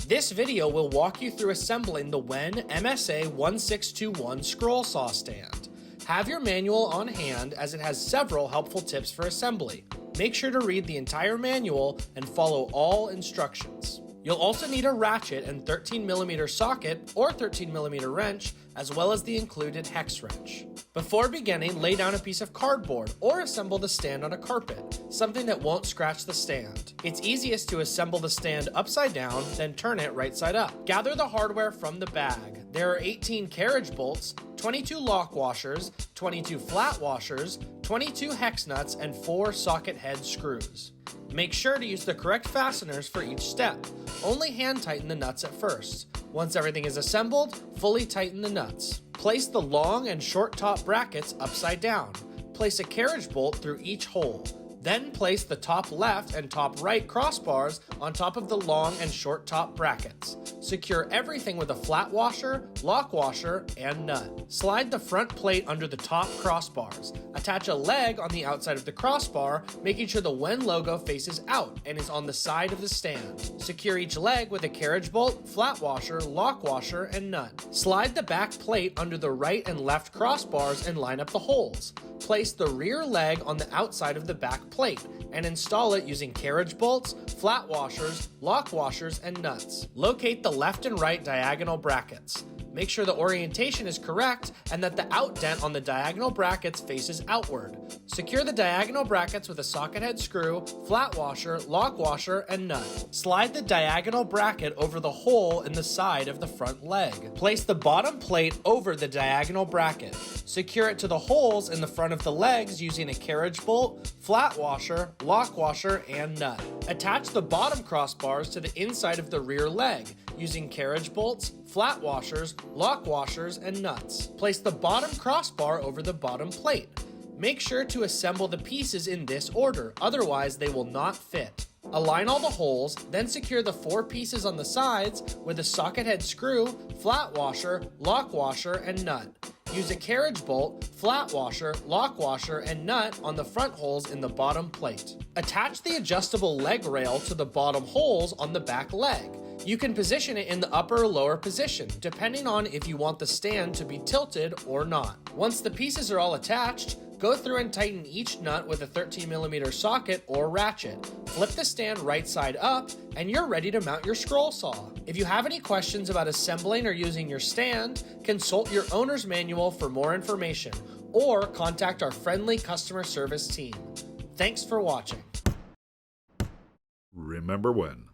This video will walk you through assembling the WEN MSA1621 scroll saw stand. Have your manual on hand as it has several helpful tips for assembly. Make sure to read the entire manual and follow all instructions. You'll also need a ratchet and 13mm socket or 13mm wrench, as well as the included hex wrench. Before beginning, lay down a piece of cardboard or assemble the stand on a carpet, something that won't scratch the stand. It's easiest to assemble the stand upside down, then turn it right side up. Gather the hardware from the bag. There are 18 carriage bolts, 22 lock washers, 22 flat washers, 22 hex nuts, and 4 socket head screws. Make sure to use the correct fasteners for each step. Only hand tighten the nuts at first. Once everything is assembled, fully tighten the nuts. Place the long and short top brackets upside down. Place a carriage bolt through each hole. Then place the top left and top right crossbars on top of the long and short top brackets. Secure everything with a flat washer, lock washer, and nut. Slide the front plate under the top crossbars. Attach a leg on the outside of the crossbar, making sure the WEN logo faces out and is on the side of the stand. Secure each leg with a carriage bolt, flat washer, lock washer, and nut. Slide the back plate under the right and left crossbars and line up the holes. Place the rear leg on the outside of the back plate and install it using carriage bolts, flat washers, lock washers, and nuts. Locate the left and right diagonal brackets. Make sure the orientation is correct and that the outdent on the diagonal brackets faces outward. Secure the diagonal brackets with a socket head screw, flat washer, lock washer, and nut. Slide the diagonal bracket over the hole in the side of the front leg. Place the bottom plate over the diagonal bracket. Secure it to the holes in the front of the legs using a carriage bolt, flat washer, lock washer, and nut. Attach the bottom crossbars to the inside of the rear leg using carriage bolts, flat washers, lock washers, and nuts. Place the bottom crossbar over the bottom plate. Make sure to assemble the pieces in this order, otherwise they will not fit. Align all the holes, then secure the 4 pieces on the sides with a socket head screw, flat washer, lock washer, and nut. Use a carriage bolt, flat washer, lock washer, and nut on the front holes in the bottom plate. Attach the adjustable leg rail to the bottom holes on the back leg. You can position it in the upper or lower position, depending on if you want the stand to be tilted or not. Once the pieces are all attached, go through and tighten each nut with a 13mm socket or ratchet. Flip the stand right side up, and you're ready to mount your scroll saw. If you have any questions about assembling or using your stand, consult your owner's manual for more information, or contact our friendly customer service team. Thanks for watching. Remember WEN.